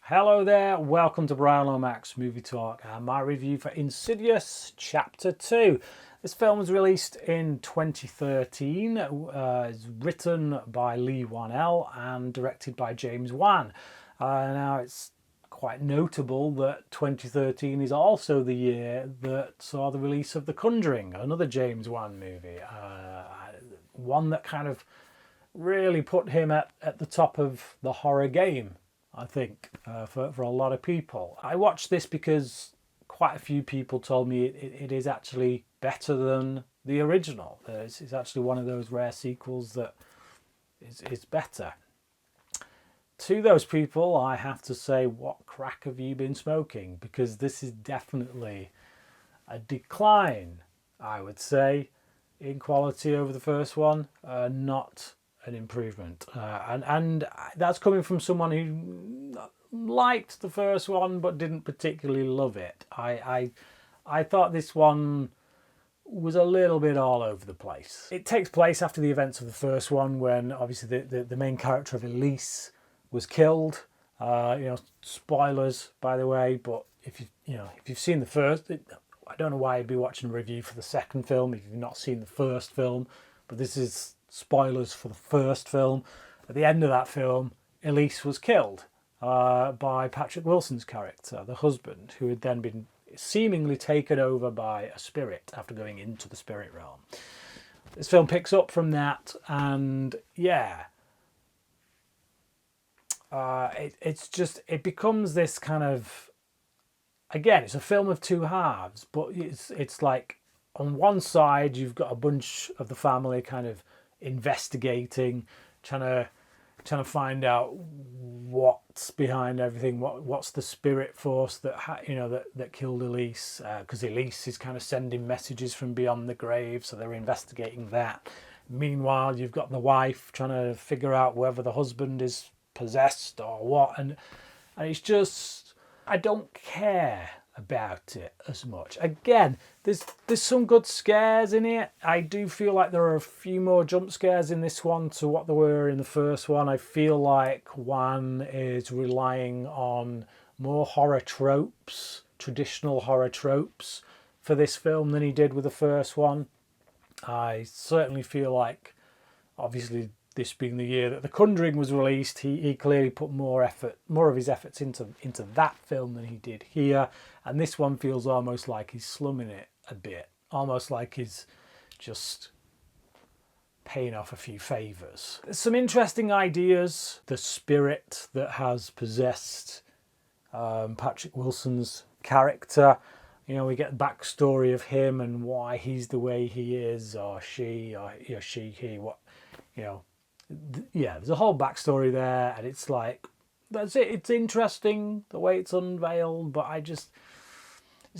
Hello there, welcome to Bryan Lomax Movie Talk and my review for Insidious Chapter 2. This film was released in 2013. It's written by Leigh Whannell and directed by James Wan. Now it's quite notable that 2013 is also the year that saw the release of The Conjuring, another James Wan movie. One that kind of really put him at the top of the horror game, I think, for a lot of people. I watched this because quite a few people told me it is actually better than the original. It's actually one of those rare sequels that is better. To those people, I have to say, what crack have you been smoking? Because this is definitely a decline, I would say, in quality over the first one, not an improvement. And that's coming from someone who liked the first one but didn't particularly love it. I thought this one was a little bit all over the place. It takes place after the events of the first one, when obviously the main character of Elise was killed. Spoilers, by the way, but if you've seen the first, I don't know why you'd be watching a review for the second film if you've not seen the first film, but this is spoilers for the first film. At the end of that film, Elise was killed by Patrick Wilson's character, the husband, who had then been seemingly taken over by a spirit after going into the spirit realm. This film picks up from that, and it becomes this kind of, again, it's a film of two halves, but it's like on one side you've got a bunch of the family kind of investigating, trying to find out what's behind everything, what's the spirit force that killed Elise, because Elise is kind of sending messages from beyond the grave, so they're investigating that. Meanwhile, you've got the wife trying to figure out whether the husband is possessed or what, and it's just, I don't care about it as much. Again, there's some good scares in it. I do feel like there are a few more jump scares in this one to what there were in the first one. I feel like one is relying on more horror tropes, traditional horror tropes, for this film than he did with the first one. I certainly feel like, obviously, this being the year that The Conjuring was released, he clearly put more of his efforts into that film than he did here. And this one feels almost like he's slumming it a bit, almost like he's just paying off a few favours. There's some interesting ideas. The spirit that has possessed Patrick Wilson's character. We get the backstory of him and why he's the way he is, or she, or he, what, there's a whole backstory there, and it's like, that's it. It's interesting the way it's unveiled, but it's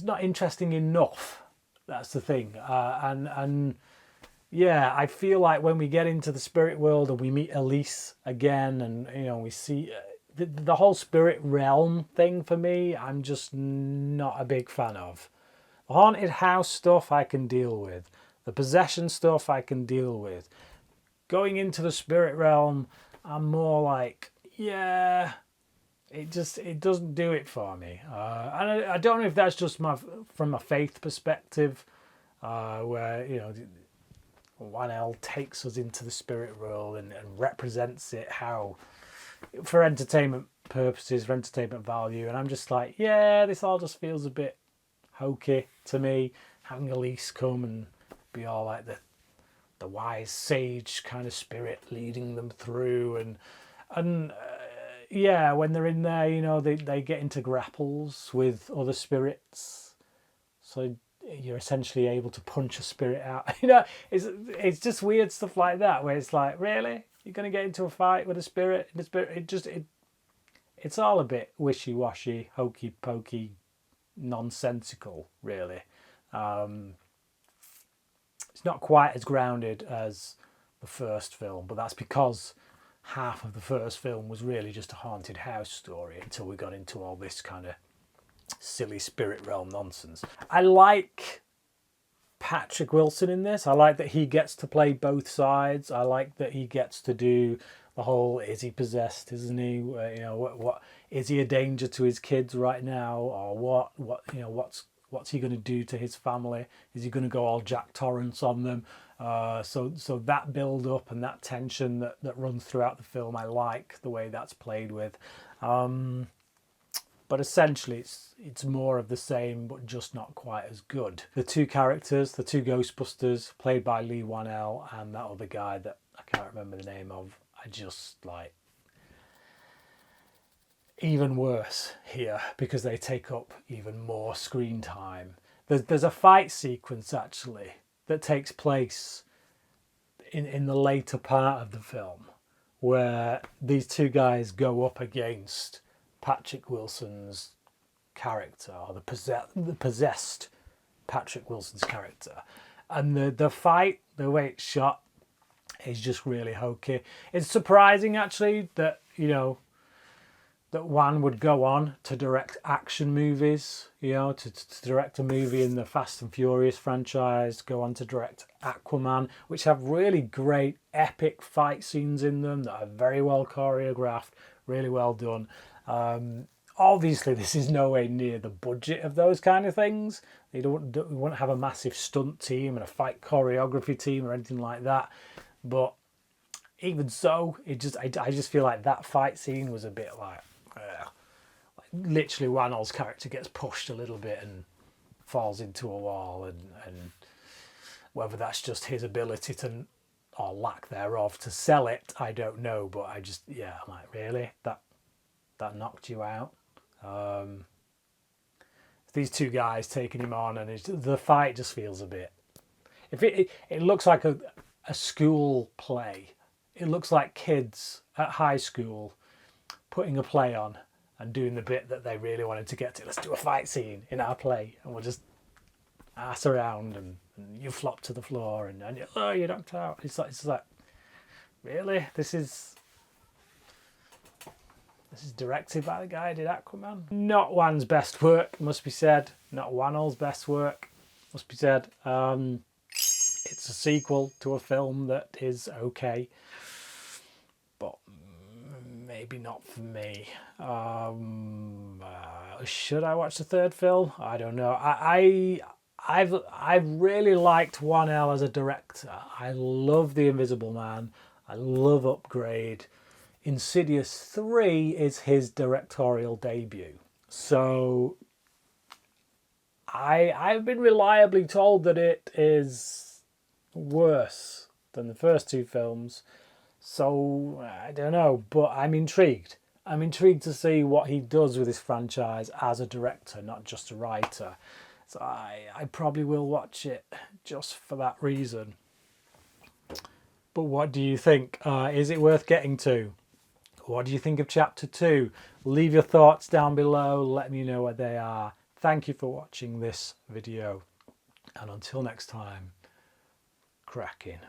not interesting enough. That's the thing. I feel like when we get into the spirit world and we meet Elise again, and we see the whole spirit realm thing, for me, I'm just not a big fan of. The haunted house stuff I can deal with. The possession stuff I can deal with. Going into the spirit realm, I'm more like, it doesn't do it for me. And I don't know if that's just from a faith perspective, where, Whannell takes us into the spirit world and represents it for entertainment purposes, for entertainment value. And I'm just like, this all just feels a bit hokey to me, having Elise come and be all like the wise sage kind of spirit leading them through, and when they're in there, they get into grapples with other spirits, so you're essentially able to punch a spirit out. It's just weird stuff like that, where it's like, really, you're going to get into a fight with a spirit? It's all a bit wishy-washy, hokey pokey, nonsensical, really. It's not quite as grounded as the first film, but that's because half of the first film was really just a haunted house story until we got into all this kind of silly spirit realm nonsense. I like Patrick Wilson in this. I like that he gets to play both sides. I like that he gets to do the whole, is he possessed, isn't he? You know, what is he a danger to his kids right now, or what you know, what's he going to do to his family? Is he going to go all Jack Torrance on them? So that build up and that tension that runs throughout the film, I like the way that's played with. But essentially it's more of the same, but just not quite as good. The two characters, the two Ghostbusters, played by Leigh Whannell and that other guy that I can't remember the name of, I just like even worse here because they take up even more screen time. There's a fight sequence actually that takes place in the later part of the film where these two guys go up against Patrick Wilson's character, or the possessed Patrick Wilson's character, and the fight, the way it's shot, is just really hokey. It's surprising actually that, you know, that one would go on to direct action movies, you know, to direct a movie in the Fast and Furious franchise, go on to direct Aquaman, which have really great epic fight scenes in them that are very well choreographed, really well done. Obviously, this is nowhere near the budget of those kind of things. They wouldn't have a massive stunt team and a fight choreography team or anything like that. But even so, I just feel like that fight scene was a bit like literally Whannell's character gets pushed a little bit and falls into a wall, and whether that's just his ability to, or lack thereof, to sell it, I don't know. But I'm like, really, that knocked you out. These two guys taking him on, and the fight just feels a bit. If it looks like a school play, it looks like kids at high school putting a play on and doing the bit that they really wanted to get to. Let's do a fight scene in our play, and we'll just ass around, and you flop to the floor, and you're knocked out. It's like, really, this is directed by the guy who did Aquaman. Not Wan's best work, must be said. Not Whannell's best work, must be said. It's a sequel to a film that is okay, but maybe not for me. Should I watch the third film? I don't know. I've really liked Whannell as a director. I love The Invisible Man. I love Upgrade. Insidious 3 is his directorial debut. So I've been reliably told that it is worse than the first two films. So I don't know, but I'm intrigued. I'm intrigued to see what he does with this franchise as a director, not just a writer. So I probably will watch it just for that reason. But what do you think? Is it worth getting to? What do you think of Chapter 2? Leave your thoughts down below. Let me know what they are. Thank you for watching this video. And until next time, cracking.